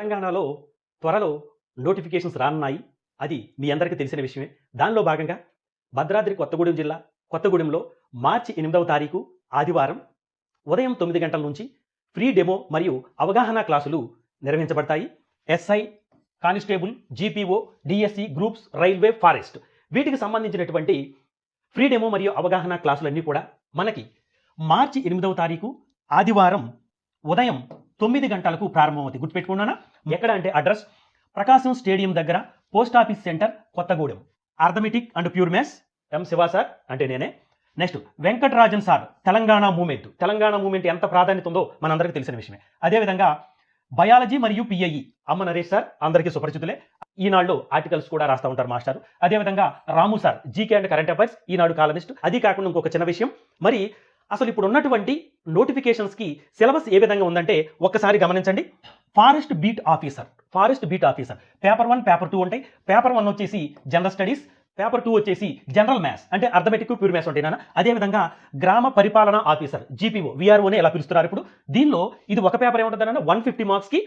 తెలంగాణలో త్వరలో నోటిఫికేషన్స్ రానున్నాయి. అది మీ అందరికీ తెలిసిన విషయమే. దానిలో భాగంగా భద్రాద్రి కొత్తగూడెం జిల్లా కొత్తగూడెంలో మార్చి 8వ తారీఖు ఆదివారం ఉదయం 9 గంటల నుంచి ఫ్రీ డెమో మరియు అవగాహన క్లాసులు నిర్వహించబడతాయి. SI, constable, GPO, DSC, groups, railway, forest వీటికి సంబంధించినటువంటి ఫ్రీ డెమో మరియు అవగాహన క్లాసులన్నీ కూడా మనకి మార్చి 8వ తారీఖు ఆదివారం ఉదయం 9 గంటలకు ప్రారంభమవుతాయి. గుర్తుపెట్టుకున్నానా? ఎక్కడ అంటే అడ్రస్ ప్రకాశం స్టేడియం దగ్గర post office centre Kothagudem. Arithmetic and pure maths M Shiva sir అంటే నేనే. నెక్స్ట్ వెంకటరాజన్ సార్ తెలంగాణ మూమెంట్ ఎంత ప్రాధాన్యత ఉందో మనందరికీ తెలిసిన విషయమే. అదేవిధంగా బయాలజీ మరియు పిఐఈ అమ్మ నరేష్ సార్ అందరికీ సుపరిచితులే. ఈనాడులో ఆర్టికల్స్ కూడా రాస్తూ ఉంటారు మాస్టర్. అదేవిధంగా Ramu sir GK and current affairs Eenadu columnist. అది కాకుండా ఇంకొక చిన్న విషయం, మరి అసలు ఇప్పుడు ఉన్నటువంటి నోటిఫికేషన్స్కి సిలబస్ ఏ విధంగా ఉందంటే ఒక్కసారి గమనించండి. Forest beat officer paper 1, paper 2 ఉంటాయి. పేపర్ 1 వచ్చేసి జనరల్ స్టడీస్, పేపర్ 2 వచ్చేసి జనరల్ మ్యాథ్స్ అంటే అర్థమెటిక్ ప్యూర్ మ్యాథ్స్ ఉంటాయి నాన్న. అదేవిధంగా గ్రామ పరిపాలనా ఆఫీసర్ జీపీఓ విఆర్ఓనే ఎలా పిలుస్తున్నారు ఇప్పుడు. దీనిలో ఇది ఒక పేపర్ ఏముంటుందన్న 150 మార్క్స్కి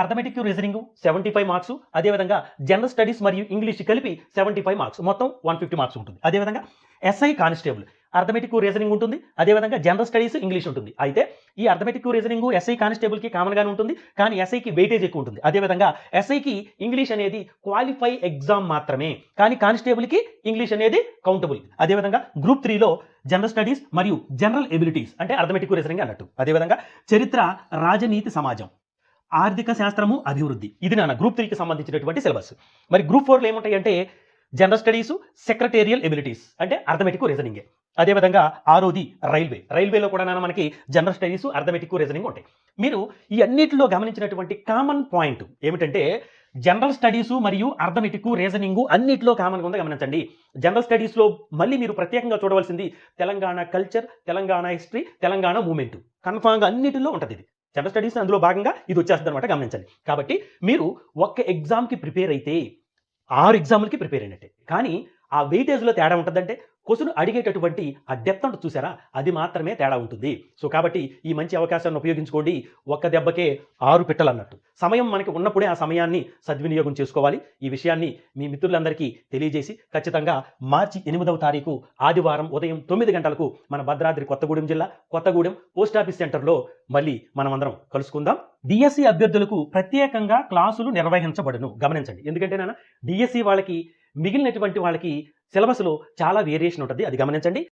అర్థమెటిక్ రీజనింగ్ 75 మార్క్స్, అదేవిధంగా జనరల్ స్టడీస్ మరియు ఇంగ్లీష్ కలిపి 75 మార్క్స్, మొత్తం 150 మార్క్స్ ఉంటుంది. అదేవిధంగా ఎస్ఐ కానిస్టేబుల్ అర్థమెటిక్ రీజనింగ్ ఉంటుంది, అదేవిధంగా జనరల్ స్టడీస్ ఇంగ్లీష్ ఉంటుంది. అయితే ఈ అర్థమెటిక్ రీజనింగ్ ఎస్ఐ కానిస్టేబుల్కి కామన్గానే ఉంటుంది, కానీ ఎస్ఐకి వెయిటేజ్ ఎక్కువ ఉంటుంది. అదేవిధంగా ఎస్ఐకి ఇంగ్లీష్ అనేది క్వాలిఫై ఎగ్జామ్ మాత్రమే, కానీ కానిస్టేబుల్కి ఇంగ్లీష్ అనేది కౌంటబుల్. అదేవిధంగా గ్రూప్ 3లో జనరల్ స్టడీస్ మరియు జనరల్ ఎబిలిటీస్ అంటే అర్థమెటిక్ రీజనింగ్ అన్నట్టు. అదేవిధంగా చరిత్ర, రాజనీతి, సమాజం, ఆర్థిక శాస్త్రము, అభివృద్ధి ఇది నాన్న గ్రూప్ 3కి సంబంధించినటువంటి సిలబస్. మరి గ్రూప్ 4లో ఏముంటాయి అంటే జనరల్ స్టడీస్, సెక్రటేరియల్ ఎబిలిటీస్ అంటే అర్థమెటిక్ రీజనింగే. అదేవిధంగా 6వది రైల్వేలో కూడా నాన్న మనకి జనరల్ స్టడీస్, అర్థమెటిక్ రీజనింగ్ ఉంటాయి. మీరు ఈ అన్నిటిలో గమనించినటువంటి కామన్ పాయింట్ ఏమిటంటే జనరల్ స్టడీస్ మరియు అర్థమెటిక్ రీజనింగ్ అన్నిటిలో కామన్గా ఉందో గమనించండి. జనరల్ స్టడీస్లో మళ్ళీ మీరు ప్రత్యేకంగా చూడవలసింది Telangana culture, Telangana history, Telangana movement కన్ఫామ్గా అన్నిటిలో ఉంటుంది. ఇది జనరల్ స్టడీస్ అందులో భాగంగా ఇది వచ్చేస్తుంది అనమాట, గమనించండి. కాబట్టి మీరు ఒక్క ఎగ్జామ్కి ప్రిపేర్ అయితే 6 ఎగ్జామ్లకి ప్రిపేర్ అయినట్టే. కానీ ఆ వెయిటేజ్లో తేడా ఉంటుందంటే క్వశ్చన్ అడిగేటటువంటి ఆ డెప్త్ అంటే చూసారా, అది మాత్రమే తేడా ఉంటుంది. సో కాబట్టి ఈ మంచి అవకాశాన్ని ఉపయోగించుకోండి. ఒక్క దెబ్బకే 6 పిట్టలు అన్నట్టు. సమయం మనకి ఉన్నప్పుడే ఆ సమయాన్ని సద్వినియోగం చేసుకోవాలి. ఈ విషయాన్ని మీ మిత్రులందరికీ తెలియజేసి ఖచ్చితంగా మార్చి 8వ తారీఖు ఆదివారం ఉదయం 9 గంటలకు మన భద్రాద్రి కొత్తగూడెం జిల్లా కొత్తగూడెం పోస్ట్ ఆఫీస్ సెంటర్లో మళ్ళీ మనమందరం కలుసుకుందాం. డిఎస్సి అభ్యర్థులకు ప్రత్యేకంగా క్లాసులు నిర్వహించబడును. గమనించండి, ఎందుకంటే నాన్న డిఎస్సి వాళ్ళకి మిగిలినటువంటి వాళ్ళకి సిలబస్లో చాలా వేరియేషన్ ఉంటుంది, అది గమనించండి.